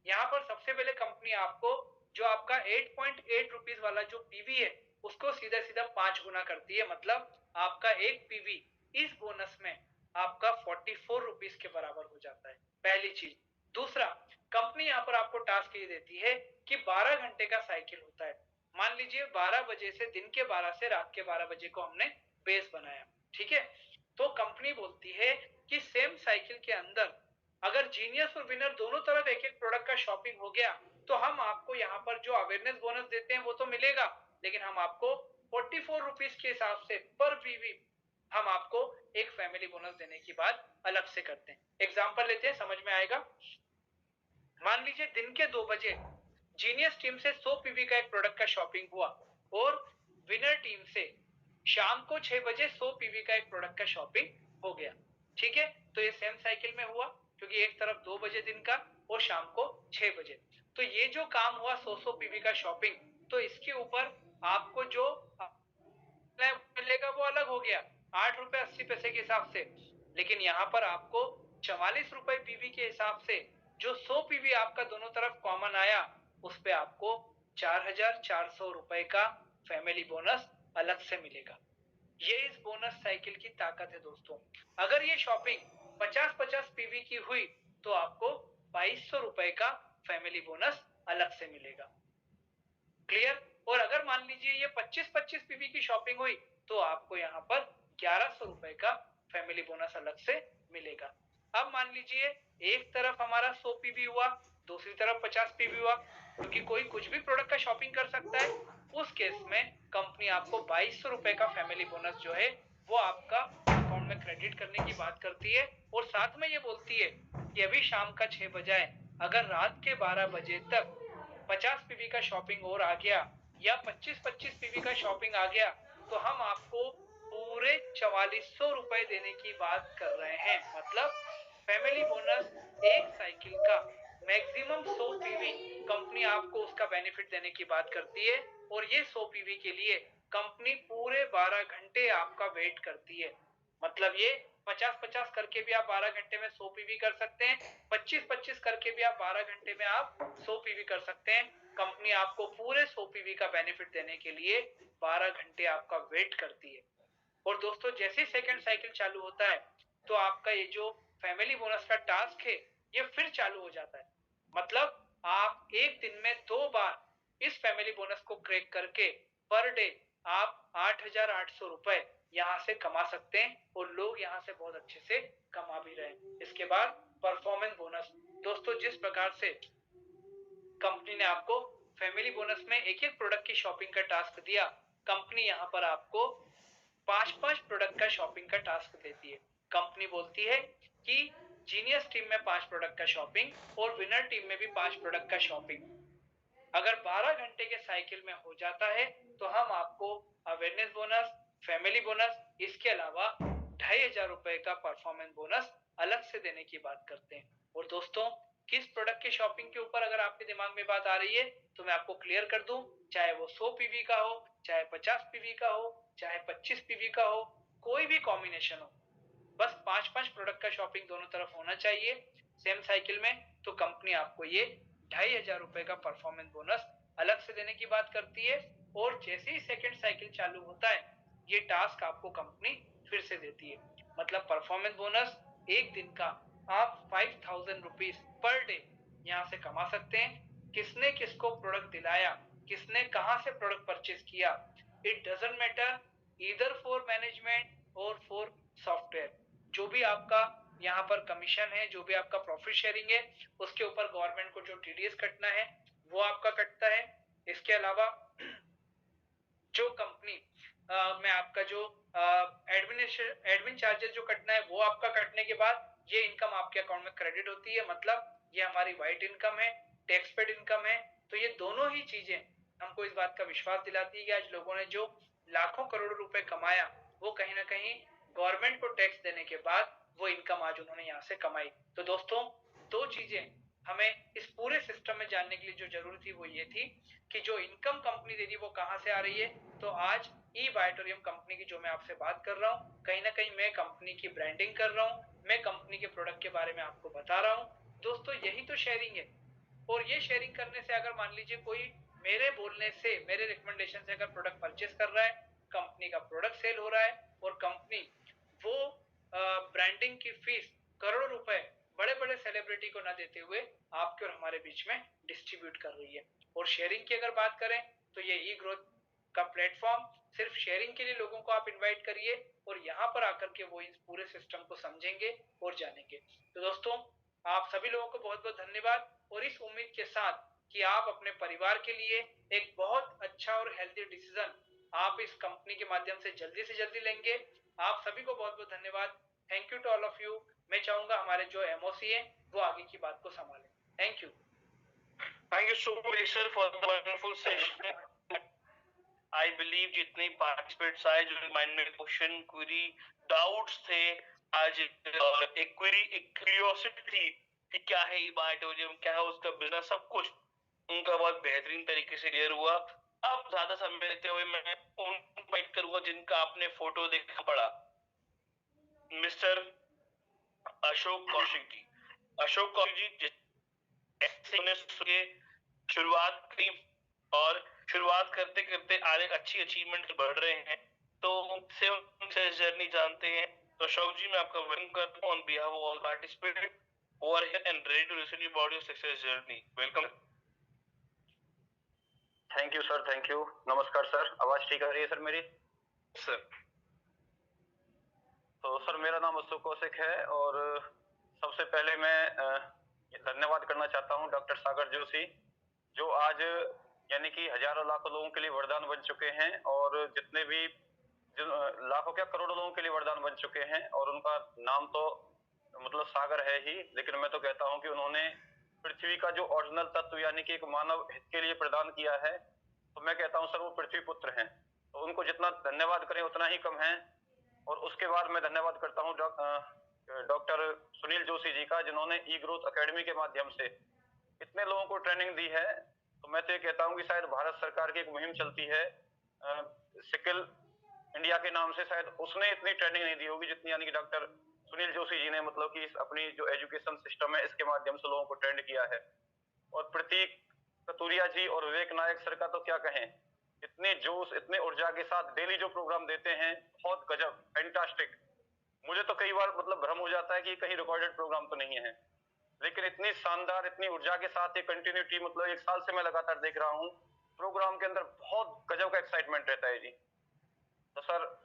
यहाँ पर सबसे पहले कंपनी आपको जो आपका 8.8 रुपीज वाला जो पीवी है, उसको सीधा सीधा 5 गुना करती है, मतलब आपका एक पीवी इस बोनस में आपका 44 रुपीज के बराबर हो जाता है। पहली चीज। दूसरा, कंपनी यहाँ पर आपको टास्क ये देती है कि 12 घंटे का साइकिल होता है। मान लीजिए 12 बजे से, दिन के 12 से रात के 12 बजे को हमने बेस बनाया, ठीक है, तो कंपनी बोलती है कि सेम साइकिल के अंदर अगर जीनियस और विनर दोनों तरफ एक एक प्रोडक्ट का शॉपिंग हो गया, तो हम आपको यहाँ पर जो अवेयरनेस बोनस देते हैं वो तो मिलेगा, लेकिन हम आपको 44 रुपीज के हिसाब से पर पीवी हम आपको एक फैमिली बोनस देने की बात अलग से करते हैं। एग्जांपल लेते हैं, समझ में आएगा। मान लीजिए दिन के 2 बजे जीनियस टीम से 100 पीवी का एक प्रोडक्ट का शॉपिंग हुआ, और विनर टीम से शाम को 6 बजे 100 पीवी का एक प्रोडक्ट का शॉपिंग हो गया, ठीक है। तो ये सेम साइकिल में हुआ, क्योंकि एक तरफ 2 बजे दिन का और शाम को 6 बजे। तो ये जो काम हुआ 100 पीवी का शॉपिंग, तो इसके ऊपर आपको जो मिलेगा वो अलग हो गया, 8 रुपए 80 पैसे के हिसाब से। लेकिन यहाँ पर आपको 44 रुपए पीवी के हिसाब से जो 100 पीवी आपका दोनों तरफ कॉमन आया, उस पे आपको 4400 रुपए का फैमिली बोनस अलग से मिलेगा। ये इस बोनस साइकिल की ताकत है दोस्तों। अगर ये शॉपिंग 50-50 पीवी की हुई तो आपको 2200 रुपए का फैमिली बोनस अलग से मिलेगा। क्लियर? और अगर मान लीजिए ये 25-25 पीवी की शॉपिंग हुई तो आपको यहाँ पर 1100 रुपए का फैमिली बोनस अलग से मिलेगा। अब मान लीजिए एक तरफ हमारा 100 पीवी हुआ, दूसरी तरफ 50 पीवी हुआ, क्योंकि कोई कुछ भी प्रोडक्ट का शॉपिंग कर सकता है। उस केस में कंपनी आपको 2200 रुपए का फैमिली बोनस जो है वो आपका अकाउंट में क्रेडिट करने की बात करती है, और साथ में ये बोलती है कि अभी शाम का 6 बजे अगर रात के 12 बजे तक 50 पीवी का शॉपिंग और आ गया या 25-25 पीवी का शॉपिंग आ गया तो हम आपको पूरे 4400 रुपए देने की बात कर रहे हैं। मतलब फैमिली बोनस एक साइकिल का मैक्सिमम 100 पीवी कंपनी आपको उसका बेनिफिट देने की बात करती है, और ये 100 पीवी के लिए कंपनी पूरे 12 घंटे आपका वेट करती है। मतलब ये 50-50 करके भी आप 12 घंटे में 100 पीवी कर सकते हैं, 25-25 करके भी आप 12 घंटे में आप 100 पीवी कर सकते हैं। कंपनी आपको पूरे 100 पीवी का बेनिफिट देने के लिए 12 घंटे आपका वेट करती है। और दोस्तों जैसे सेकंड साइकिल चालू होता है तो आपका ये जो फैमिली बोनस का टास्क है ये फिर चालू हो जाता है। मतलब आप एक दिन में 2 बार इस फैमिली बोनस को क्रैक करके पर डे आप 8800 रुपए यहाँ से कमा सकते हैं, और लोग यहाँ से बहुत अच्छे से कमा भी रहे हैं। इसके बाद परफॉर्मेंस बोनस। दोस्तों जिस प्रकार से कंपनी ने आपको फैमिली बोनस में एक एक प्रोडक्ट की शॉपिंग का टास्क दिया, कंपनी यहाँ पर आपको 5-5 प्रोडक्ट का शॉपिंग का टास्क देती है। कंपनी बोलती है कि जीनियस टीम में 5 प्रोडक्ट का शॉपिंग और विनर टीम में भी 5 प्रोडक्ट का शॉपिंग अगर 12 घंटे के साइकिल में हो जाता है तो हम आपको अवेयरनेस बोनस, फैमिली बोनस, इसके अलावा 2500 रुपए का परफॉर्मेंस बोनस अलग से देने की बात करते हैं। और दोस्तों किस प्रोडक्ट की शॉपिंग के ऊपर अगर आपके दिमाग में बात आ रही है तो मैं आपको क्लियर कर दूं, चाहे वो 100 पीवी का हो, चाहे 50 पीवी का हो, चाहे 25 पीवी का हो, कोई भी कॉम्बिनेशन हो, बस 5-5 प्रोडक्ट का शॉपिंग दोनों तरफ होना चाहिए सेम साइकिल में, तो कंपनी आपको ये 2500 रुपए का परफॉर्मेंस बोनस अलग से देने की बात करती है। और जैसे ही सेकंड साइकिल चालू होता है ये टास्क आपको कंपनी फिर से देती है। मतलब परफॉर्मेंस बोनस एक दिन का आप 5000 रुपीज पर डे यहाँ से कमा सकते हैं। किसने किसको प्रोडक्ट दिलाया, किसने कहां से प्रोडक्ट परचेज किया, it doesn't matter, either for management और फॉर सॉफ्टवेयर। जो भी आपका यहाँ पर कमीशन है, जो भी आपका प्रॉफिट शेयरिंग है, उसके ऊपर गवर्नमेंट को जो टीडीएस कटना है वो आपका कटता है। इसके अलावा जो कंपनी में आपका जो एडमिन चार्जेस जो कटना है वो आपका कटने के बाद ये इनकम आपके अकाउंट में क्रेडिट होती है। मतलब ये हमारी व्हाइट इनकम है, टैक्स पेड इनकम है। तो ये दोनों ही चीजें हमको इस बात का विश्वास दिलाती है कि आज लोगों ने जो लाखों करोड़ों रुपए कमाया वो कहीं ना कहीं गवर्नमेंट को टैक्स देने के बाद वो इनकम आज उन्होंने यहाँ से कमाई। तो दोस्तों दो चीजें हमें इस पूरे सिस्टम में जानने के लिए जो जरूरी थी वो ये थी कि जो इनकम कंपनी दे रही है वो कहां से आ रही है। तो आज ई बायोटोरियम कंपनी की जो मैं आपसे बात कर रहा हूँ, कहीं ना कहीं मैं कंपनी की ब्रांडिंग कर रहा हूँ, मैं कंपनी के प्रोडक्ट के बारे में आपको बता रहा हूँ। दोस्तों यही तो शेयरिंग है। और ये शेयरिंग करने से अगर मान लीजिए कोई मेरे बोलने से, मेरे रिकमेंडेशन से अगर प्रोडक्ट परचेस कर रहा है, कंपनी का प्रोडक्ट सेल हो रहा है और कंपनी वो ब्रांडिंग की फीस करोड़ों रुपए बड़े बड़े सेलिब्रिटी को ना देते हुए आपके और हमारे बीच में डिस्ट्रीब्यूट कर रही है। और शेयरिंग की अगर बात करें तो ये ई ग्रोथ का प्लेटफॉर्म सिर्फ शेयरिंग के लिए लोगों को आप इनवाइट करिए और यहाँ पर आकर के वो इस पूरे सिस्टम को समझेंगे और जानेंगे। तो दोस्तों आप सभी लोगों को बहुत बहुत धन्यवाद, और इस उम्मीद के साथ कि आप अपने परिवार के लिए एक बहुत अच्छा और हेल्दी डिसीजन आप इस कंपनी के माध्यम से जल्दी लेंगे। आप सभी को बहुत बहुत धन्यवाद। Thank you to all of you. मैं चाहूंगा हमारे जो एमओसी है वो आगे की बात को संभालें। Thank you. Thank you so much, sir, for the wonderful session. I believe जितने पार्टिसिपेट्स आए जो माइंड में क्वेश्चन क्वेरी डाउट्स थे, आज एक क्वेरी एक क्यूरियोसिटी थी कि क्या है ई बायोटोरियम, क्या है उसका बिजनेस, सब कुछ उनका बहुत बेहतरीन तरीके से क्लियर हुआ। अब ज्यादा समय लेते हुए मैं उन इनवाइट करूंगा जिनका आपने फोटो देखा पड़ा, मिस्टर अशोक कौशिक जी। अशोक कौशिक जी के शुरुआत की, और शुरुआत करते करते आगे अच्छी अचीवमेंट बढ़ रहे हैं, तो उनसे उनसे जर्नी जानते हैं। तो अशोक जी, मैं आपका वेलकम करता हूं on behalf of all participant who are here and ready to listen about your success journey. Welcome. Thank you sir, thank you. नमस्कार सर, आवाज ठीक आ रही है सर मेरी? सर, तो सर मेरा नाम अशोक कौशिक है, और सबसे पहले मैं धन्यवाद करना चाहता हूं डॉक्टर सागर जोशी, जो आज यानी कि हजारों लाखों लोगों के लिए वरदान बन चुके हैं, और जितने भी लाखों क्या करोड़ों लोगों के लिए वरदान बन चुके हैं। और उनका नाम तो मतलब सागर है ही, लेकिन मैं तो कहता हूं कि उन्होंने पृथ्वी का जो ओरिजिनल तत्व यानी कि एक मानव हित के लिए प्रदान किया है, तो मैं कहता हूं सर वो पृथ्वी पुत्र हैं। तो उनको जितना धन्यवाद करें उतना ही कम है। और उसके बाद मैं धन्यवाद करता हूं डॉक्टर सुनील जोशी जी का, जिन्होंने ई ग्रोथ अकेडमी के माध्यम से इतने लोगों को ट्रेनिंग दी है। तो मैं तो ये कहता हूं कि शायद भारत सरकार की एक मुहिम चलती है सिकिल इंडिया के नाम से, शायद उसने इतनी ट्रेनिंग नहीं दी होगी जितनी यानी कि डॉक्टर सुनील जोशी जी ने मतलब कि अपनी जो एजुकेशन सिस्टम है इसके माध्यम से लोगों को ट्रेंड किया है। और प्रतीक कतूरिया जी और विवेक नायक सर का तो क्या कहें, इतने जोश इतने ऊर्जा के साथ डेली जो प्रोग्राम देते हैं, बहुत गजब, फैंटास्टिक। मुझे तो कई बार मतलब भ्रम हो जाता है कि कहीं रिकॉर्डेड प्रोग्राम तो नहीं है, लेकिन इतनी शानदार इतनी ऊर्जा के साथ ये कंटिन्यूटी, मतलब 1 साल से मैं लगातार देख रहा हूँ प्रोग्राम के अंदर बहुत गजब का एक्साइटमेंट रहता है जी। तो सर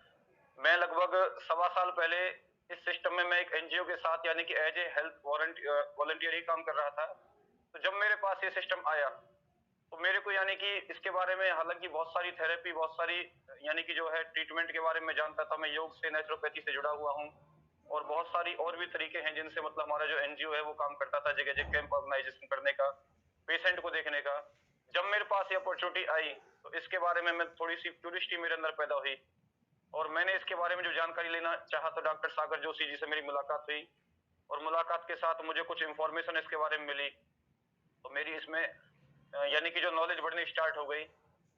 मैं लगभग 1.25 साल पहले इस सिस्टम में मैं एक एनजीओ के साथ यानी कि एज ए हेल्थ वॉलंटियर ही काम कर रहा था। तो जब मेरे पास ये सिस्टम आया तो मेरे को यानी कि इसके बारे में, हालांकि बहुत सारी थेरेपी, बहुत सारी यानी कि जो है ट्रीटमेंट के बारे में जानता था, मैं योग से नेचुरोपैथी से जुड़ा हुआ हूँ, और बहुत सारी और भी तरीके हैं जिनसे मतलब हमारा जो एनजीओ है वो काम करता था, जगह जगह कैंप ऑर्गेनाइजेशन करने का, पेशेंट को देखने का। जब मेरे पास ये अपॉर्चुनिटी आई तो इसके बारे में मैं थोड़ी सी क्यूरियोसिटी मेरे अंदर पैदा हुई, और मैंने इसके बारे में जो जानकारी लेना चाहा तो डॉक्टर सागर जोशी जी से मेरी मुलाकात हुई, और मुलाकात के साथ मुझे कुछ इंफॉर्मेशन इसके बारे में मिली। तो मेरी इसमें यानी कि जो नॉलेज बढ़नी स्टार्ट हो गई।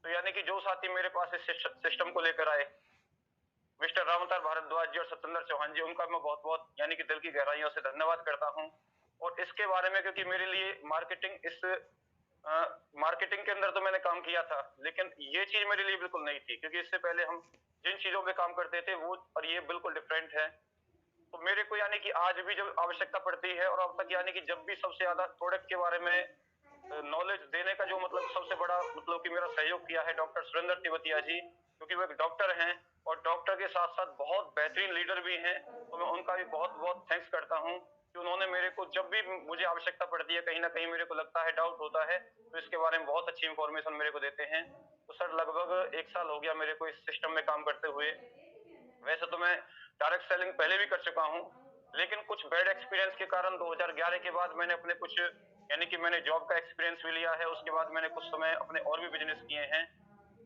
तो यानी कि जो साथी मेरे पास इस सिस्टम को लेकर आए, मिस्टर रामतार भारद्वाज जी और सत्येंद्र चौहान जी, उनका मैं बहुत बहुत यानी कि दिल की गहराइयों से धन्यवाद करता हूं। और इसके बारे में, क्योंकि मेरे लिए मार्केटिंग के अंदर तो मैंने काम किया था, लेकिन ये चीज मेरे लिए बिल्कुल नहीं थी, क्योंकि इससे पहले हम जिन चीजों पे काम करते थे वो और ये बिल्कुल डिफरेंट है। तो मेरे को यानी कि आज भी जब आवश्यकता पड़ती है, और अब तक यानी कि जब भी सबसे ज्यादा प्रोडक्ट के बारे में नॉलेज देने का जो मतलब सबसे बड़ा मतलब कि मेरा सहयोग किया है डॉक्टर सुरेंद्र तिवतिया जी, क्योंकि वो एक डॉक्टर हैं और डॉक्टर के साथ साथ बहुत बेहतरीन लीडर भी हैं। तो मैं उनका भी बहुत बहुत थैंक्स करता हूं कि उन्होंने मेरे को जब भी मुझे आवश्यकता पड़ती है, कहीं ना कहीं मेरे को लगता है, डाउट होता है, तो इसके बारे में बहुत अच्छी इंफॉर्मेशन मेरे को देते हैं। तो सर लगभग 1 साल हो गया मेरे को इस सिस्टम में काम करते हुए। वैसे तो मैं डायरेक्ट सेलिंग पहले भी कर चुका हूँ, लेकिन कुछ बैड एक्सपीरियंस के कारण 2011 के बाद मैंने अपने कुछ यानी कि मैंने जॉब का एक्सपीरियंस भी लिया है, उसके बाद मैंने कुछ समय अपने और भी बिजनेस किए हैं।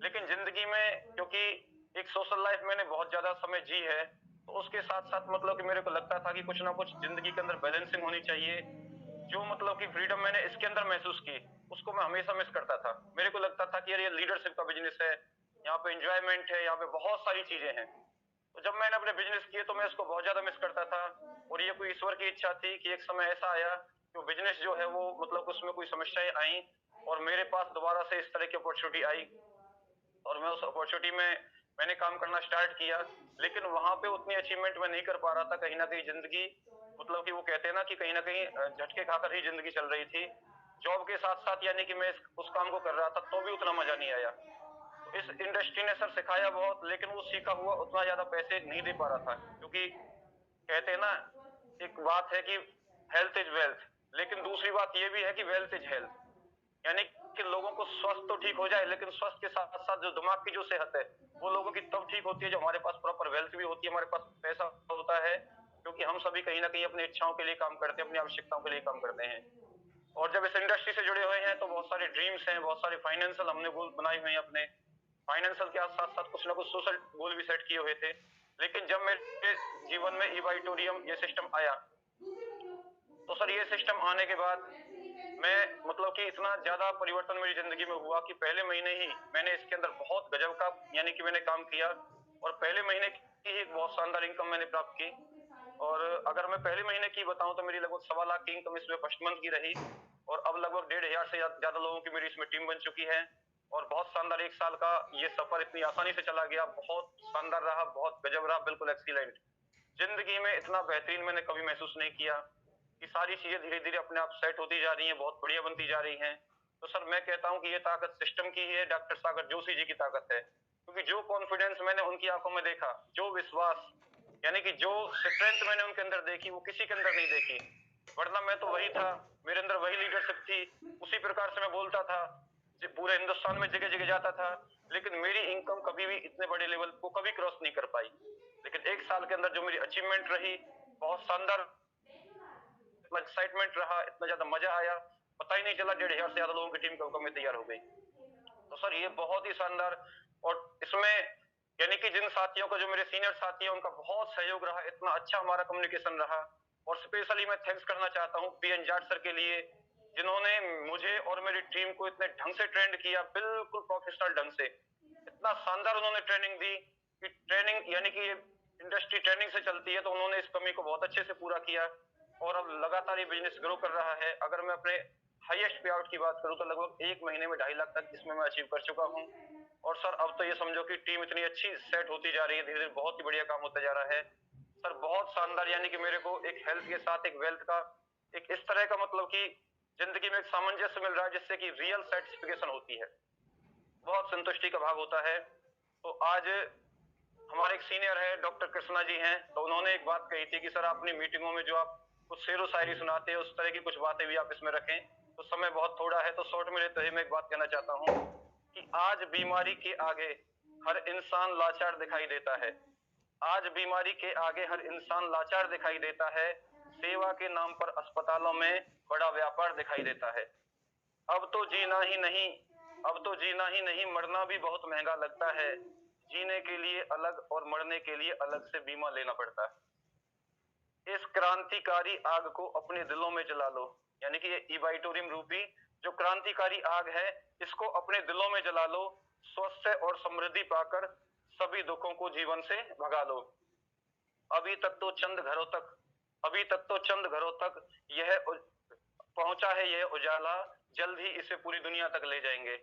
लेकिन जिंदगी में क्योंकि एक सोशल लाइफ मैंने बहुत ज्यादा समय जी है, तो उसके साथ साथ मतलब कि मेरे को लगता था कि कुछ ना कुछ जिंदगी के अंदर बैलेंसिंग होनी चाहिए। जो मतलब कि फ्रीडम मैंने इसके अंदर महसूस की, उसको मैं हमेशा मिस करता था। मेरे को लगता था कि यार ये लीडरशिप का बिजनेस है, यहाँ पे एंजॉयमेंट है, यहाँ पे बहुत सारी चीजें हैं। तो जब मैंने अपने बिजनेस किए तो मैं इसको बहुत ज्यादा मिस करता था, और ये कोई ईश्वर की इच्छा थी कि एक समय ऐसा आया कि बिजनेस जो है वो मतलब उसमें कोई समस्याएं आई, और मेरे पास दोबारा से इस तरह की अपॉर्चुनिटी आई, और मैं उस अपॉर्चुनिटी में मैंने काम करना स्टार्ट किया। लेकिन वहां पे उतनी अचीवमेंट मैं नहीं कर पा रहा था, कहीं ना कहीं जिंदगी मतलब कि वो कहते हैं ना कि कहीं ना कहीं झटके खाकर ही जिंदगी चल रही थी। जॉब के साथ साथ यानी कि मैं उस काम को कर रहा था तो भी उतना मजा नहीं आया। तो इस इंडस्ट्री ने सर सिखाया बहुत, लेकिन वो सीखा हुआ उतना ज्यादा पैसे नहीं दे पा रहा था, क्योंकि कहते हैं ना, एक बात है कि हेल्थ इज वेल्थ, लेकिन दूसरी बात ये भी है कि वेल्थ इज हेल्थ। यानी कि लोगों को स्वस्थ तो ठीक हो जाए, लेकिन स्वस्थ के साथ साथ जो दिमाग की जो सेहत है वो लोगों की तब ठीक होती है जो हमारे पास प्रॉपर वेल्थ भी होती है, हमारे पास पैसा होता है, क्योंकि हम सभी कहीं ना कहीं अपनी इच्छाओं के लिए काम करते हैं, अपनी आवश्यकताओं के लिए काम करते हैं। और जब इस इंडस्ट्री से जुड़े हुए हैं तो बहुत सारे ड्रीम्स हैं, बहुत सारे फाइनेंशियल हमने गोल बनाए हुए हैं अपने। फाइनेंशियल के साथ साथ कुछ ना कुछ सोशल गोल भी सेट किए हुए थे। लेकिन जब मेरे जीवन में ई बाइटोरियम ये सिस्टम आया तो सर ये सिस्टम आने के बाद मैं मतलब कि इतना ज्यादा परिवर्तन मेरी जिंदगी में हुआ कि पहले महीने ही मैंने इसके अंदर बहुत गजब का यानी कि मैंने काम किया और पहले महीने की एक बहुत शानदार इनकम मैंने प्राप्त की। और अगर मैं पहले महीने की बताऊं तो मेरी लगभग 1.25 लाख की इनकम इसमें फर्स्ट मंथ की रही और अब लगभग 1,500 से ज्यादा लोगों की मेरी इसमें टीम बन चुकी है। और बहुत शानदार 1 साल का ये सफर इतनी आसानी से चला गया, बहुत शानदार रहा, बहुत गजब रहा, बिल्कुल एक्सीलेंट। जिंदगी में इतना बेहतरीन मैंने कभी महसूस नहीं किया कि सारी चीजें धीरे धीरे अपने आप सेट होती जा रही हैं, बहुत बढ़िया बनती जा रही हैं। तो सर मैं कहता हूं कि ये ताकत सिस्टम की ही है, डॉक्टर सागर जोशी जी की ताकत है। क्योंकि जो कॉन्फिडेंस मैंने उनकी आंखों में देखा, जो विश्वास यानी कि जो स्ट्रेंथ मैंने उनके अंदर देखी, वो किसी के अंदर नहीं देखी। वरना मैं तो वही था, मेरे अंदर वही लीडरशिप थी, उसी प्रकार से मैं बोलता था, पूरे हिंदुस्तान में जगह जगह जाता था, लेकिन मेरी इनकम कभी भी इतने बड़े लेवल को कभी क्रॉस नहीं कर पाई। लेकिन 1 साल के अंदर जो मेरी अचीवमेंट रही, बहुत शानदार, इतना एक्साइटमेंट रहा, इतना ज्यादा मजा आया, पता ही नहीं चला 1,500 से ज्यादा लोगों की टीम कब में तैयार हो गई। तो सर ये बहुत ही शानदार। और इसमें यानी कि जिन साथियों का, जो मेरे सीनियर साथी हैं, उनका बहुत सहयोग रहा, इतना अच्छा हमारा कम्युनिकेशन रहा। और स्पेशली मैं थैंक्स करना चाहता हूँ पीएन जाट सर के लिए, जिन्होंने मुझे और मेरी टीम को इतने ढंग से ट्रेंड किया, बिल्कुल प्रोफेशनल ढंग से। इतना शानदार उन्होंने ट्रेनिंग दी कि ट्रेनिंग यानी कि इंडस्ट्री ट्रेनिंग से चलती है, तो उन्होंने इस कमी को बहुत अच्छे से पूरा किया और अब लगातार ये बिजनेस ग्रो कर रहा है। अगर मैं अपने हाईएस्ट पे आउट की बात करूं तो लगभग 1 महीने में 2.5 लाख तक इसमें मैं अचीव कर चुका हूं। और सर अब तो ये समझो कि टीम इतनी अच्छी सेट होती जा रही है, धीरे धीरे बहुत ही बढ़िया काम होता जा रहा है। सर बहुत शानदार, यानी कि मेरे को एक हेल्थ के साथ एक वेल्थ का एक इस तरह का मतलब कि जिंदगी में एक सामंजस्य मिल रहा है, जिससे कि रियल सेटिस्फिकेशन होती है, बहुत संतुष्टि का भाव होता है। तो आज हमारे एक सीनियर है, डॉक्टर कृष्णा जी हैं, तो उन्होंने एक बात कही थी कि सर अपनी मीटिंगों में जो आप कुछ शेरो शायरी सुनाते हैं, उस तरह की कुछ बातें भी आप इसमें रखें। तो समय बहुत थोड़ा है, तो शॉर्ट में लेते हुए मैं एक बात कहना चाहता हूँ कि आज बीमारी के आगे हर इंसान लाचार दिखाई देता है। आज बीमारी के आगे हर इंसान लाचार दिखाई देता है। सेवा के नाम पर अस्पतालों में बड़ा व्यापार दिखाई देता है। अब तो जीना ही नहीं, अब तो जीना ही नहीं, मरना भी बहुत महंगा लगता है। जीने के लिए अलग और मरने के लिए अलग से बीमा लेना पड़ता है। इस क्रांतिकारी आग को अपने दिलों में जला लो, यानी कि ये इबाइटोरियम रूपी जो क्रांतिकारी आग है, इसको अपने दिलों में जला लो। स्वास्थ्य और समृद्धि पाकर सभी दुखों को जीवन से भगा लो। अभी तक तो चंद घरों तक, अभी तक तो चंद घरों तक यह पहुंचा है यह उजाला, जल्द ही इसे पूरी दुनिया तक ले जाएंगे।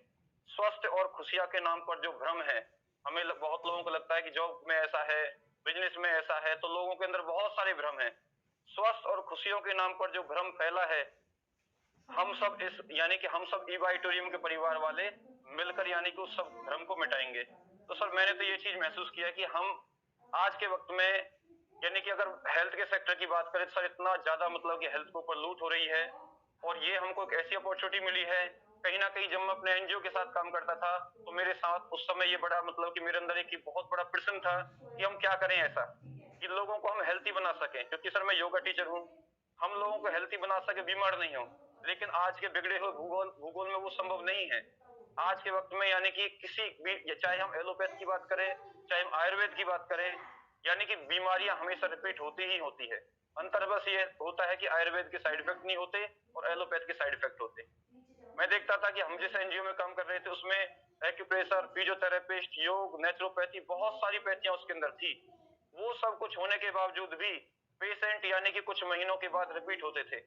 स्वास्थ्य और खुशियां के नाम पर जो भ्रम है, हमें बहुत लोगों को लगता है कि जॉब में ऐसा है, बिजनेस में ऐसा है, तो लोगों के अंदर बहुत सारे भ्रम है। स्वास्थ्य और खुशियों के नाम पर जो भ्रम फैला है, हम सब इस यानी कि हम सब इबाइटोरियम के परिवार वाले मिलकर यानी कि उस सब भ्रम को मिटाएंगे। तो सर मैंने तो ये चीज महसूस किया कि हम आज के वक्त में यानी कि अगर हेल्थ के सेक्टर की बात करें, सर इतना ज्यादा मतलब कि हेल्थ के ऊपर लूट हो रही है। और ये हमको एक ऐसी अपॉर्चुनिटी मिली है, कहीं ना कहीं जब मैं अपने एनजीओ के साथ काम करता था, तो मेरे साथ उस समय ये बड़ा मतलब कि मेरे अंदर एक बहुत बड़ा प्रश्न था कि हम क्या करें ऐसा कि लोगों को हम हेल्थी बना सकें। क्योंकि सर मैं योगा टीचर हूँ, हम लोगों को हेल्थी बना सके, बीमार नहीं हो। लेकिन आज के बिगड़े हुए भूगोल में वो संभव नहीं है। आज के वक्त में यानी कि किसी भी, चाहे हम एलोपैथ की बात करें, चाहे हम आयुर्वेद की बात करें, यानी कि बीमारियां हमेशा रिपीट होती ही होती है। अंतर बस ये होता है कि आयुर्वेद के साइड इफेक्ट नहीं होते और एलोपैथ के साइड इफेक्ट होते। मैं देखता था कि हम जिस एनजीओ में काम कर रहे थे, उसमें एक्यूप्रेशर, फिजियोथेरेपिस्ट, योग, नेचुरोपैथी, बहुत सारी पैथियां उसके अंदर थी। वो सब कुछ होने के बावजूद भी पेशेंट यानी कि कुछ महीनों के बाद रिपीट होते थे।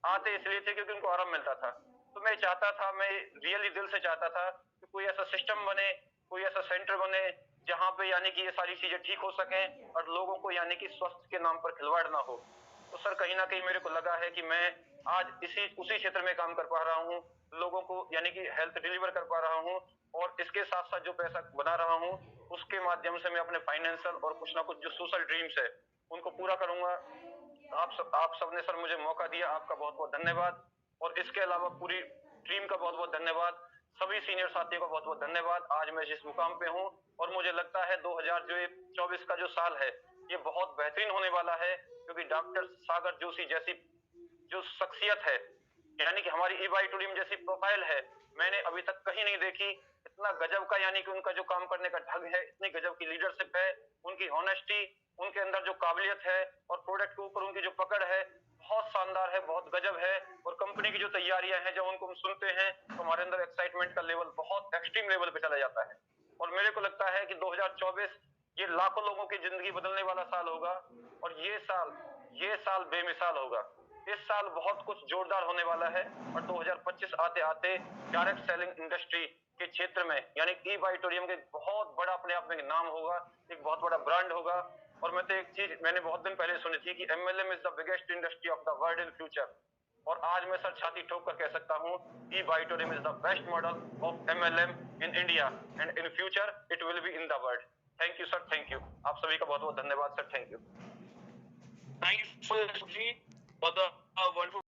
आते इसलिए थे क्योंकि उनको आराम मिलता था। तो मैं चाहता था, मैं रियली दिल से चाहता था कि कोई ऐसा सिस्टम बने, कोई ऐसा सेंटर बने जहां पे यानी कि ये सारी चीजें ठीक हो सके और लोगों को यानी कि स्वास्थ्य के नाम पर खिलवाड़ ना हो। तो सर कहीं ना कहीं मेरे को लगा है कि मैं आज उसी क्षेत्र में काम कर पा रहा हूँ, लोगों को यानी कि हेल्थ डिलीवर कर पा रहा हूँ। और इसके साथ साथ जो पैसा बना रहा हूँ, उसके माध्यम से मैं अपने फाइनेंशियल और कुछ ना कुछ जो सोशल ड्रीम्स है उनको पूरा करूंगा। आप सबने सर मुझे मौका दिया, आपका बहुत बहुत धन्यवाद। और इसके अलावा पूरी टीम का बहुत बहुत धन्यवाद, सभी सीनियर साथियों का बहुत बहुत धन्यवाद। आज मैं जिस मुकाम पे हूँ, और मुझे लगता है 2024 का जो साल है, ये बहुत बेहतरीन होने वाला है, क्योंकि डॉक्टर सागर जोशी जैसी जो शख्सियत है, यानी कि हमारी इबाइटोरियम जैसी प्रोफाइल है, मैंने अभी तक कहीं नहीं देखी। इतना गजब का यानी कि उनका जो काम करने का ढंग है, इतनी गजब की लीडरशिप है, उनकी ऑनेस्टी, उनके अंदर जो काबिलियत है और प्रोडक्ट के ऊपर उनकी जो पकड़ है, बहुत शानदार है, बहुत गजब है। और कंपनी की जो तैयारियां हैं, जब उनको हम सुनते हैं तो हमारे अंदर एक्साइटमेंट का लेवल बहुत एक्सट्रीम लेवल पे चला जाता है। और मेरे को लगता है कि 2024 ये लाखों लोगों की जिंदगी बदलने वाला साल होगा। और ये साल बेमिसाल होगा। इस साल बहुत कुछ जोरदार होने वाला है। और 2025 आते आते डायरेक्ट सेलिंग इंडस्ट्री के क्षेत्र में यानी ई बाइटोरियम के बहुत बड़ा अपने आप में नाम होगा, एक बहुत बड़ा ब्रांड होगा। और मैं तो एक चीज मैंने बहुत दिन पहले सुनी थी कि MLM is the biggest industry of the world in future. और आज मैं सर छाती ठोक कर कह सकता हूँ ई बाइटोरियम is the best model of MLM in India and in future it will be in the world. Thank you sir, thank you. आप सभी का बहुत बहुत धन्यवाद sir, thank you. Thank you for the wonderful